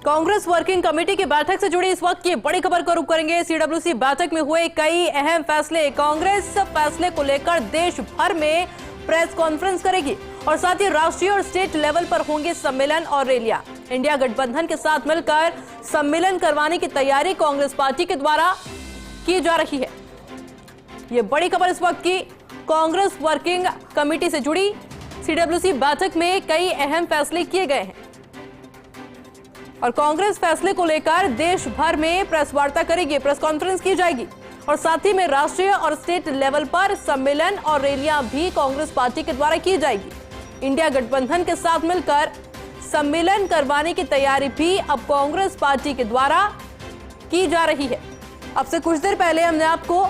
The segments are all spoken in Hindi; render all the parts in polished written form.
कांग्रेस वर्किंग कमेटी की बैठक से जुड़ी इस वक्त की बड़ी खबर को रुख करेंगे। सीडब्ल्यूसी बैठक में हुए कई अहम फैसले। कांग्रेस फैसले को लेकर देश भर में प्रेस कॉन्फ्रेंस करेगी और साथ ही राष्ट्रीय और स्टेट लेवल पर होंगे सम्मेलन और रैलियां। इंडिया गठबंधन के साथ मिलकर सम्मेलन करवाने की तैयारी कांग्रेस पार्टी के द्वारा की जा रही है। ये बड़ी खबर इस वक्त की कांग्रेस वर्किंग कमेटी से जुड़ी। सीडब्ल्यूसी बैठक में कई अहम फैसले किए गए हैं और कांग्रेस फैसले को लेकर देश भर में प्रेस वार्ता करेगी, प्रेस कॉन्फ्रेंस की जाएगी और साथ ही में राष्ट्रीय और स्टेट लेवल पर सम्मेलन और रैलियां भी कांग्रेस पार्टी के द्वारा की जाएगी। इंडिया गठबंधन के साथ मिलकर सम्मेलन करवाने की तैयारी भी अब कांग्रेस पार्टी के द्वारा की जा रही है। अब से कुछ देर पहले हमने आपको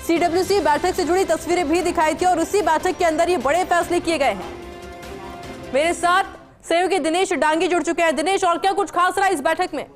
सीडब्ल्यूसी बैठक से जुड़ी तस्वीरें भी दिखाई थी और उसी बैठक के अंदर ये बड़े फैसले किए गए हैं। मेरे साथ सहयोगी दिनेश डांगी जुड़ चुके हैं। दिनेश, और क्या कुछ खास रहा इस बैठक में?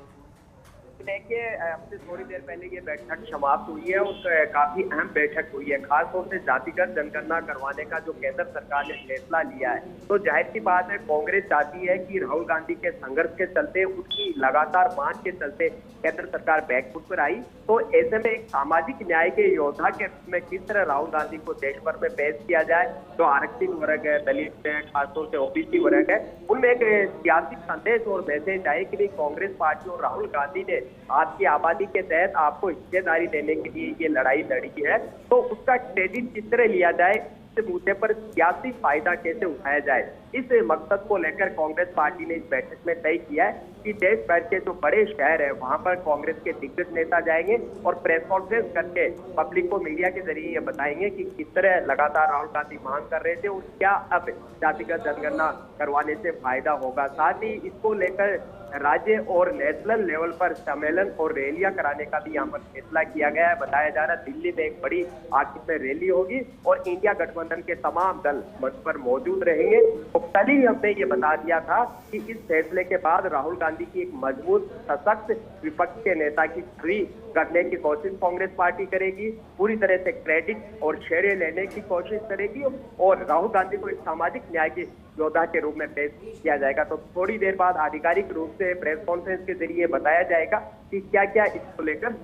देखिए, हमसे थोड़ी देर पहले ये बैठक समाप्त हुई है और काफी अहम बैठक हुई है। खासतौर से जातिगत जनगणना करवाने का जो केंद्र सरकार ने फैसला लिया है, तो जाहिर सी बात है कांग्रेस चाहती है कि राहुल गांधी के संघर्ष के चलते, उनकी लगातार मांग के चलते केंद्र सरकार बैकफुट पर आई। तो ऐसे में एक सामाजिक न्याय के योद्धा के रूप में किस तरह राहुल गांधी को देश भर में पेश किया जाए। जो आरक्षित वर्ग है, दलित है, खासतौर से ओबीसी वर्ग है, उनमें एक सियासी संदेश और मैसेज आए कि कांग्रेस पार्टी और राहुल गांधी ने आपकी आबादी के तहत आपको हिस्सेदारी देने के लिए ये लड़ाई लड़ी है, तो उसका क्रेडिट किस तरह लिया जाए, इस मुद्दे पर सियासी फायदा कैसे उठाया जाए, इस मकसद को लेकर कांग्रेस पार्टी ने इस बैठक में तय किया है कि देश भर के जो बड़े शहर है वहां पर कांग्रेस के दिग्गज नेता जाएंगे और प्रेस कॉन्फ्रेंस करके पब्लिक को मीडिया के जरिए ये बताएंगे कि किस तरह लगातार राहुल गांधी मांग कर रहे थे और क्या अब जातिगत जनगणना करवाने से फायदा होगा। साथ ही इसको लेकर राज्य और नेशनल लेवल पर सम्मेलन और रैलियां कराने का भी यहाँ पर फैसला किया गया है। बताया जा रहा है दिल्ली में एक बड़ी आखिर में रैली होगी और इंडिया गठबंधन के तमाम दल मंच पर मौजूद रहेंगे। तो कल ही हमने ये बता दिया था कि इस फैसले के बाद राहुल गांधी की एक मजबूत सशक्त विपक्ष के नेता की छवि करने की कोशिश कांग्रेस पार्टी करेगी, पूरी तरह से क्रेडिट और श्रेय लेने की कोशिश करेगी और राहुल गांधी को एक सामाजिक न्याय के योद्धा के रूप में पेश किया जाएगा। तो थोड़ी देर बाद आधिकारिक रूप से प्रेस कॉन्फ्रेंस के जरिए बताया जाएगा कि क्या क्या इसको लेकर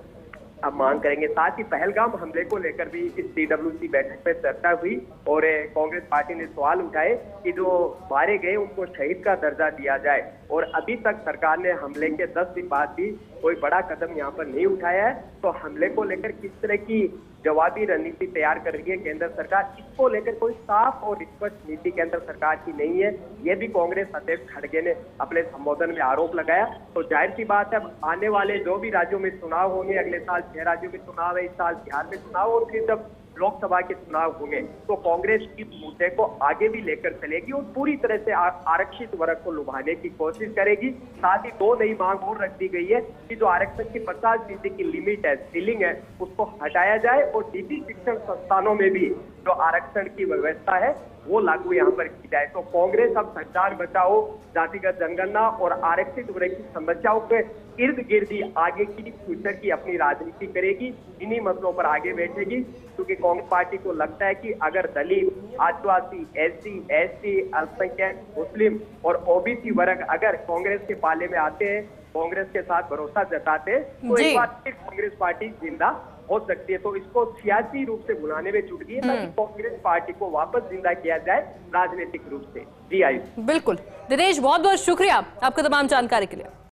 अब मांग करेंगे। साथ ही पहलगाम हमले को लेकर भी इस सीडब्ल्यूसी बैठक में चर्चा हुई और कांग्रेस पार्टी ने सवाल उठाए कि जो मारे गए उनको शहीद का दर्जा दिया जाए और अभी तक सरकार ने हमले के 10 दिन बाद भी कोई बड़ा कदम यहाँ पर नहीं उठाया है। तो हमले को लेकर किस तरह की जवाबी रणनीति तैयार कर रही है केंद्र सरकार, इसको लेकर कोई साफ और स्पष्ट नीति केंद्र सरकार की नहीं है। ये भी कांग्रेस अध्यक्ष खड़गे ने अपने संबोधन में आरोप लगाया। तो जाहिर सी बात है आने वाले जो भी राज्यों में चुनाव होंगे, अगले साल 6 राज्यों में चुनाव है, इस साल बिहार में चुनाव और फिर जब लोकसभा के चुनाव होंगे तो कांग्रेस इस मुद्दे को आगे भी लेकर चलेगी और पूरी तरह से आरक्षित वर्ग को लुभाने की कोशिश करेगी। साथ ही 2 नई मांग और रख दी गई है कि जो आरक्षण की 50% की लिमिट है, सीलिंग है, उसको हटाया जाए और निजी शिक्षण संस्थानों में भी जो आरक्षण की व्यवस्था है वो लागू यहाँ पर की जाए। तो कांग्रेस अब संचार बचाओ, जातिगत जनगणना और आरक्षित वर्ग की समस्याओं के इर्द गिर्द ही आगे की फ्यूचर की अपनी राजनीति करेगी, इन्हीं मसलों पर आगे बैठेगी। क्योंकि कांग्रेस पार्टी को लगता है कि अगर दलित, आदिवासी, एससी, एसटी, अल्पसंख्यक, मुस्लिम और ओबीसी वर्ग अगर कांग्रेस के पाले में आते हैं, कांग्रेस के साथ भरोसा जताते हैं, तो एक बार फिर कांग्रेस पार्टी जिंदा हो सकती है। तो इसको सियासी रूप से बुलाने में जुट गई है ताकि कांग्रेस पार्टी को वापस जिंदा किया जाए राजनीतिक रूप से। जी आयुष। बिल्कुल दिनेश, बहुत बहुत शुक्रिया आपका तमाम जानकारी के लिए।